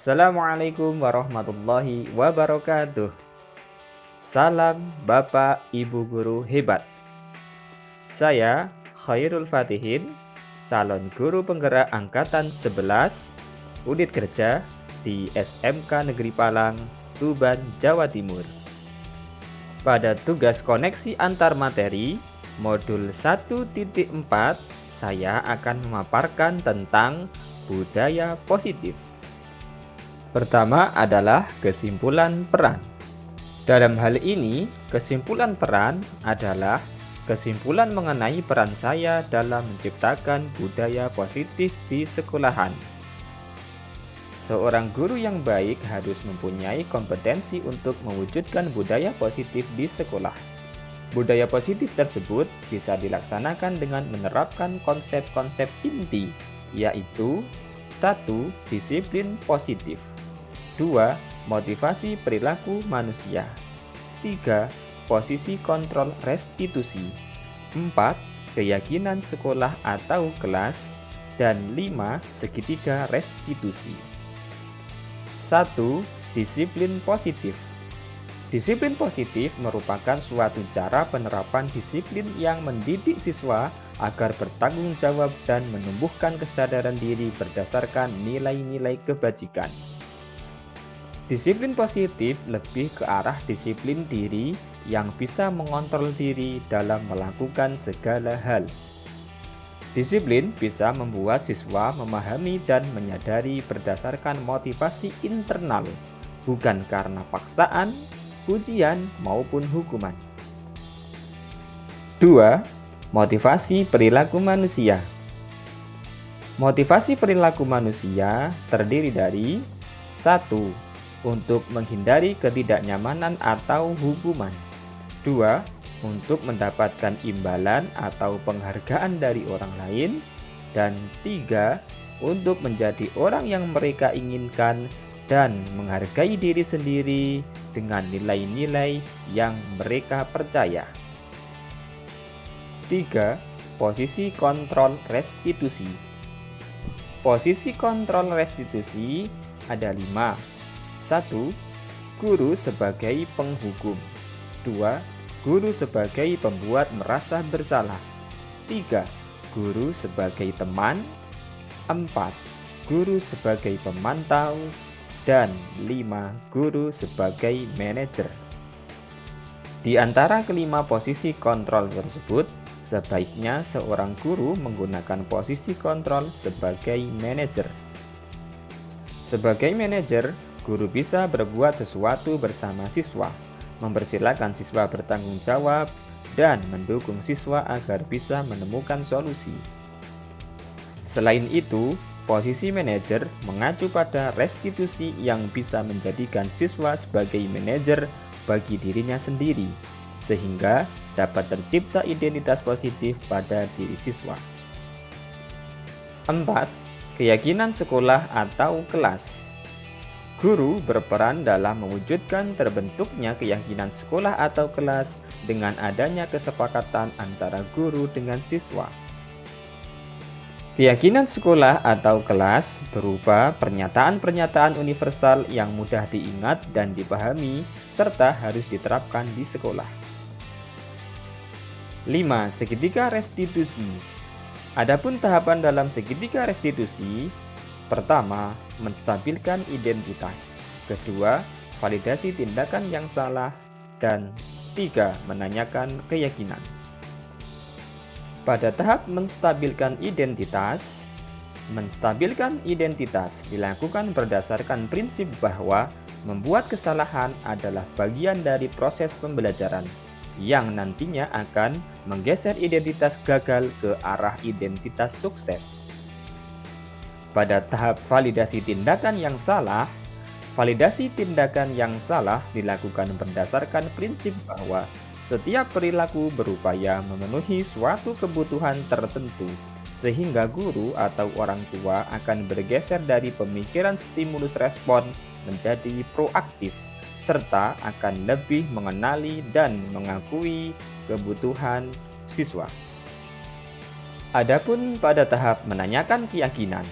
Assalamualaikum warahmatullahi wabarakatuh. Salam Bapak Ibu guru hebat. Saya Khairul Fatihin, calon guru penggerak angkatan 11 unit kerja di SMK Negeri Palang, Tuban, Jawa Timur. Pada tugas koneksi antar materi modul 1.4, saya akan memaparkan tentang budaya positif. Pertama adalah kesimpulan peran. Dalam hal ini, kesimpulan peran adalah kesimpulan mengenai peran saya dalam menciptakan budaya positif di sekolahan. Seorang guru yang baik harus mempunyai kompetensi untuk mewujudkan budaya positif di sekolah. Budaya positif tersebut bisa dilaksanakan dengan menerapkan konsep-konsep inti, yaitu 1. Disiplin positif, 2. Motivasi perilaku manusia, 3. Posisi kontrol restitusi, 4. Keyakinan sekolah atau kelas, dan 5. Segitiga restitusi. 1. Disiplin positif. Disiplin positif merupakan suatu cara penerapan disiplin yang mendidik siswa agar bertanggung jawab dan menumbuhkan kesadaran diri berdasarkan nilai-nilai kebajikan. Disiplin positif lebih ke arah disiplin diri yang bisa mengontrol diri dalam melakukan segala hal. Disiplin bisa membuat siswa memahami dan menyadari berdasarkan motivasi internal, bukan karena paksaan, pujian, maupun hukuman. 2. Motivasi perilaku manusia. Motivasi perilaku manusia terdiri dari 1. Untuk menghindari ketidaknyamanan atau hukuman, 2. Untuk mendapatkan imbalan atau penghargaan dari orang lain, dan 3. Untuk menjadi orang yang mereka inginkan dan menghargai diri sendiri dengan nilai-nilai yang mereka percaya. 3. Posisi kontrol restitusi. Posisi kontrol restitusi ada 5. 1. Guru sebagai penghukum, 2. Guru sebagai pembuat merasa bersalah, 3. Guru sebagai teman, 4. Guru sebagai pemantau, dan 5. Guru sebagai manajer. Di antara kelima posisi kontrol tersebut, sebaiknya seorang guru menggunakan posisi kontrol sebagai manajer. Sebagai manajer, guru bisa berbuat sesuatu bersama siswa, mempersilahkan siswa bertanggung jawab, dan mendukung siswa agar bisa menemukan solusi. Selain itu, posisi manajer mengacu pada restitusi yang bisa menjadikan siswa sebagai manajer bagi dirinya sendiri, sehingga dapat tercipta identitas positif pada diri siswa. 4. Keyakinan sekolah atau kelas. Guru berperan dalam mewujudkan terbentuknya keyakinan sekolah atau kelas dengan adanya kesepakatan antara guru dengan siswa. Keyakinan sekolah atau kelas berupa pernyataan-pernyataan universal yang mudah diingat dan dipahami serta harus diterapkan di sekolah. 5. Segitiga restitusi. Adapun tahapan dalam segitiga restitusi: pertama, menstabilkan identitas. Kedua, validasi tindakan yang salah. Dan 3, menanyakan keyakinan. Pada tahap menstabilkan identitas dilakukan berdasarkan prinsip bahwa membuat kesalahan adalah bagian dari proses pembelajaran yang nantinya akan menggeser identitas gagal ke arah identitas sukses. Pada tahap validasi tindakan yang salah dilakukan berdasarkan prinsip bahwa setiap perilaku berupaya memenuhi suatu kebutuhan tertentu, sehingga guru atau orang tua akan bergeser dari pemikiran stimulus respon menjadi proaktif, serta akan lebih mengenali dan mengakui kebutuhan siswa. Adapun pada tahap menanyakan keyakinan,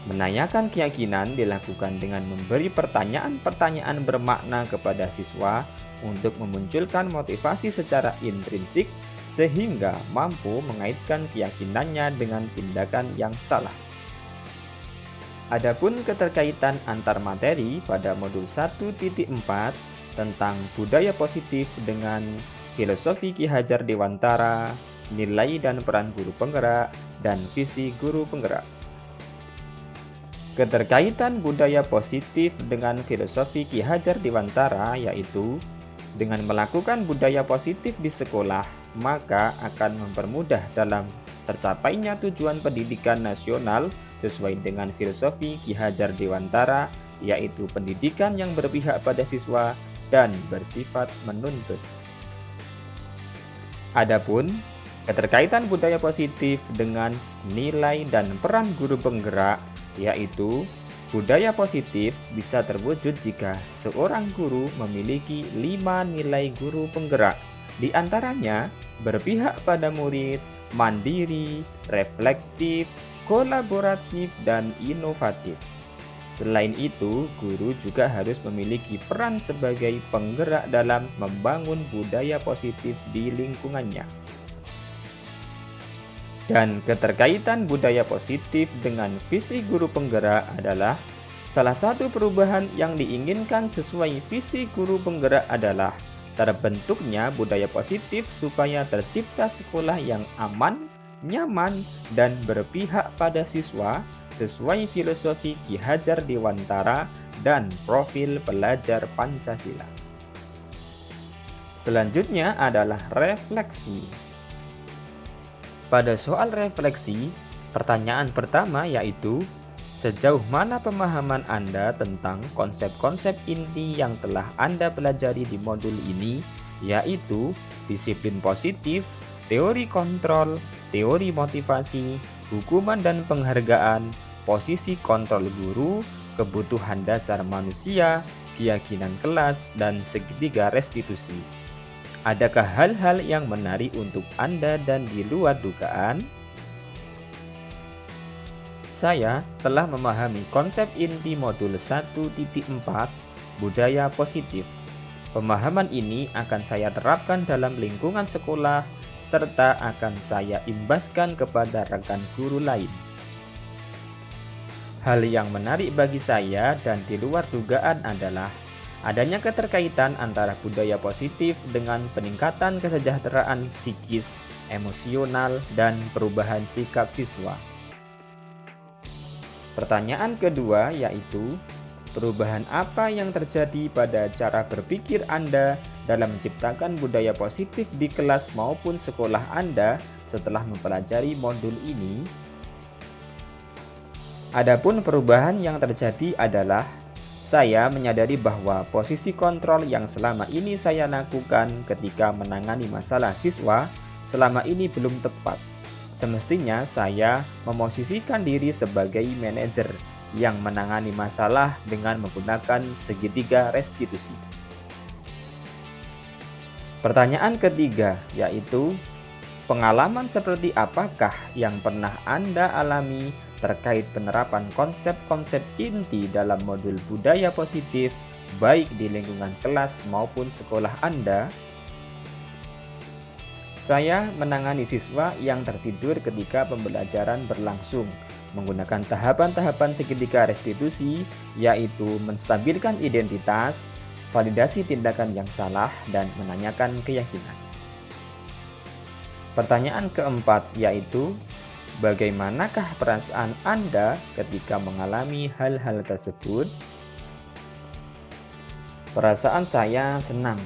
Menanyakan keyakinan dilakukan dengan memberi pertanyaan-pertanyaan bermakna kepada siswa untuk memunculkan motivasi secara intrinsik sehingga mampu mengaitkan keyakinannya dengan tindakan yang salah. Adapun keterkaitan antar materi pada modul 1.4 tentang budaya positif dengan filosofi Ki Hajar Dewantara, nilai dan peran guru penggerak, dan visi guru penggerak. Keterkaitan budaya positif dengan filosofi Ki Hajar Dewantara yaitu dengan melakukan budaya positif di sekolah, maka akan mempermudah dalam tercapainya tujuan pendidikan nasional sesuai dengan filosofi Ki Hajar Dewantara, yaitu pendidikan yang berpihak pada siswa dan bersifat menuntut. Adapun keterkaitan budaya positif dengan nilai dan peran guru penggerak, yaitu budaya positif bisa terwujud jika seorang guru memiliki 5 nilai guru penggerak, di antaranya berpihak pada murid, mandiri, reflektif, kolaboratif, dan inovatif. Selain itu, guru juga harus memiliki peran sebagai penggerak dalam membangun budaya positif di lingkungannya. Dan keterkaitan budaya positif dengan visi guru penggerak adalah salah satu perubahan yang diinginkan sesuai visi guru penggerak adalah terbentuknya budaya positif supaya tercipta sekolah yang aman, nyaman, dan berpihak pada siswa sesuai filosofi Ki Hajar Dewantara dan profil pelajar Pancasila. Selanjutnya adalah refleksi. Pada soal refleksi, pertanyaan pertama yaitu, sejauh mana pemahaman Anda tentang konsep-konsep inti yang telah Anda pelajari di modul ini, yaitu disiplin positif, teori kontrol, teori motivasi, hukuman dan penghargaan, posisi kontrol guru, kebutuhan dasar manusia, keyakinan kelas, dan segitiga restitusi. Adakah hal-hal yang menarik untuk Anda dan di luar dugaan? Saya telah memahami konsep inti modul 1.4 budaya positif. Pemahaman ini akan saya terapkan dalam lingkungan sekolah serta akan saya imbaskan kepada rekan guru lain. Hal yang menarik bagi saya dan di luar dugaan adalah adanya keterkaitan antara budaya positif dengan peningkatan kesejahteraan psikis, emosional, dan perubahan sikap siswa. Pertanyaan kedua yaitu, perubahan apa yang terjadi pada cara berpikir Anda dalam menciptakan budaya positif di kelas maupun sekolah Anda setelah mempelajari modul ini? Adapun perubahan yang terjadi adalah saya menyadari bahwa posisi kontrol yang selama ini saya lakukan ketika menangani masalah siswa selama ini belum tepat. Semestinya saya memosisikan diri sebagai manajer yang menangani masalah dengan menggunakan segitiga restitusi. Pertanyaan ketiga yaitu, pengalaman seperti apakah yang pernah Anda alami terkait penerapan konsep-konsep inti dalam modul budaya positif baik di lingkungan kelas maupun sekolah Anda? Saya menangani siswa yang tertidur ketika pembelajaran berlangsung menggunakan tahapan-tahapan segitiga restitusi, yaitu menstabilkan identitas, validasi tindakan yang salah, dan menanyakan keyakinan. Pertanyaan keempat yaitu, bagaimanakah perasaan Anda ketika mengalami hal-hal tersebut? Perasaan saya senang.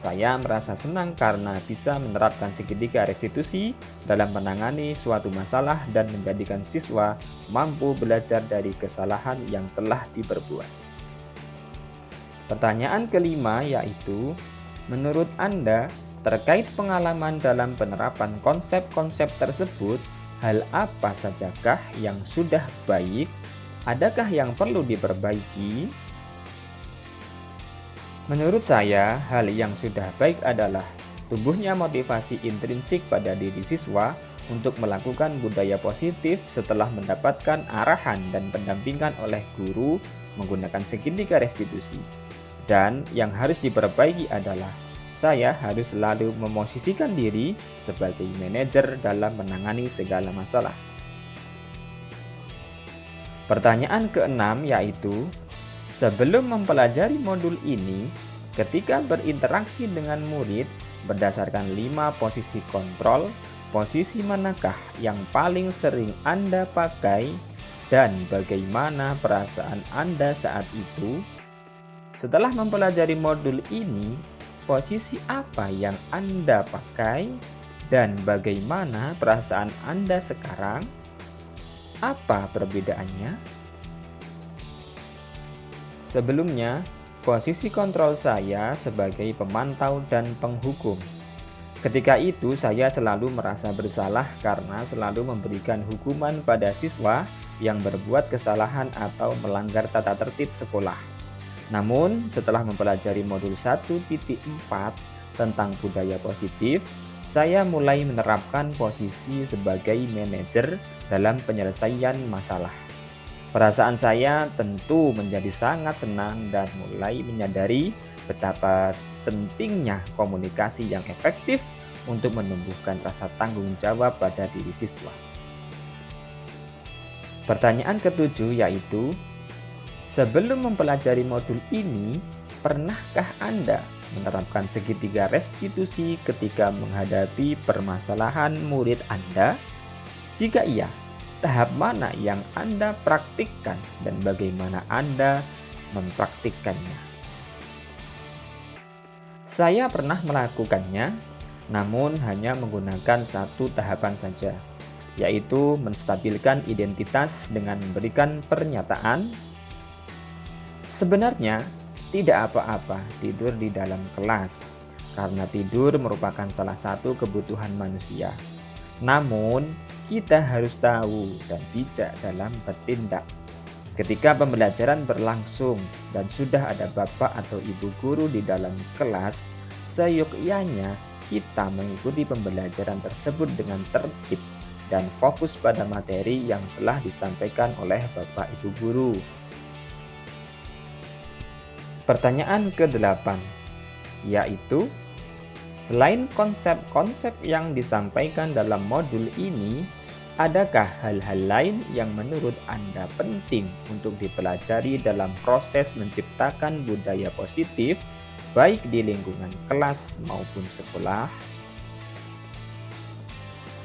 Saya merasa senang karena bisa menerapkan segitiga restitusi dalam menangani suatu masalah dan menjadikan siswa mampu belajar dari kesalahan yang telah diperbuat. Pertanyaan kelima yaitu, menurut Anda terkait pengalaman dalam penerapan konsep-konsep tersebut, hal apa sajakah yang sudah baik? Adakah yang perlu diperbaiki? Menurut saya, hal yang sudah baik adalah Tumbuhnya motivasi intrinsik pada diri siswa untuk melakukan budaya positif setelah mendapatkan arahan dan pendampingan oleh guru menggunakan segitiga restitusi. Dan yang harus diperbaiki adalah saya harus selalu memosisikan diri sebagai manajer dalam menangani segala masalah. Pertanyaan keenam yaitu, sebelum mempelajari modul ini, ketika berinteraksi dengan murid berdasarkan 5 posisi kontrol, posisi manakah yang paling sering Anda pakai dan bagaimana perasaan Anda saat itu? Setelah mempelajari modul ini, posisi apa yang Anda pakai dan bagaimana perasaan Anda sekarang? Apa perbedaannya? Sebelumnya, posisi kontrol saya sebagai pemantau dan penghukum. Ketika itu saya selalu merasa bersalah karena selalu memberikan hukuman pada siswa yang berbuat kesalahan atau melanggar tata tertib sekolah. Namun, setelah mempelajari modul 1.4 tentang budaya positif, saya mulai menerapkan posisi sebagai manajer dalam penyelesaian masalah. Perasaan saya tentu menjadi sangat senang dan mulai menyadari betapa pentingnya komunikasi yang efektif untuk menumbuhkan rasa tanggung jawab pada diri siswa. Pertanyaan ketujuh yaitu, sebelum mempelajari modul ini, pernahkah Anda menerapkan segitiga restitusi ketika menghadapi permasalahan murid Anda? Jika iya, tahap mana yang Anda praktikkan dan bagaimana Anda mempraktikkannya? Saya pernah melakukannya, namun hanya menggunakan satu tahapan saja, yaitu menstabilkan identitas dengan memberikan pernyataan, sebenarnya tidak apa-apa tidur di dalam kelas, karena tidur merupakan salah satu kebutuhan manusia. Namun, kita harus tahu dan bijak dalam bertindak. Ketika pembelajaran berlangsung dan sudah ada bapak atau ibu guru di dalam kelas, seyogyanya kita mengikuti pembelajaran tersebut dengan tertib dan fokus pada materi yang telah disampaikan oleh bapak ibu guru. Pertanyaan ke-8, yaitu, selain konsep-konsep yang disampaikan dalam modul ini, adakah hal-hal lain yang menurut Anda penting untuk dipelajari dalam proses menciptakan budaya positif, baik di lingkungan kelas maupun sekolah?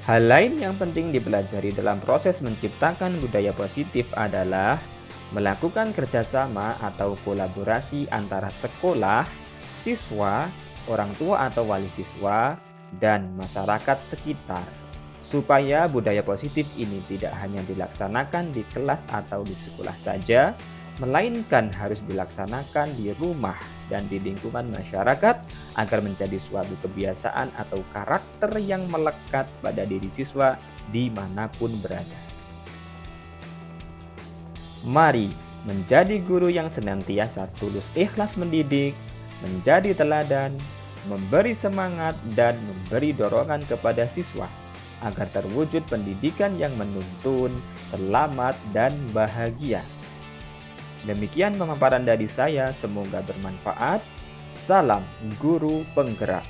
Hal lain yang penting dipelajari dalam proses menciptakan budaya positif adalah melakukan kerjasama atau kolaborasi antara sekolah, siswa, orang tua atau wali siswa, dan masyarakat sekitar, supaya budaya positif ini tidak hanya dilaksanakan di kelas atau di sekolah saja, melainkan harus dilaksanakan di rumah dan di lingkungan masyarakat agar menjadi suatu kebiasaan atau karakter yang melekat pada diri siswa dimanapun berada. Mari menjadi guru yang senantiasa tulus ikhlas mendidik, menjadi teladan, memberi semangat dan memberi dorongan kepada siswa agar terwujud pendidikan yang menuntun, selamat dan bahagia. Demikian pemaparan dari saya, semoga bermanfaat. Salam guru penggerak.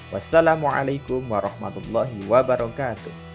Wassalamualaikum warahmatullahi wabarakatuh.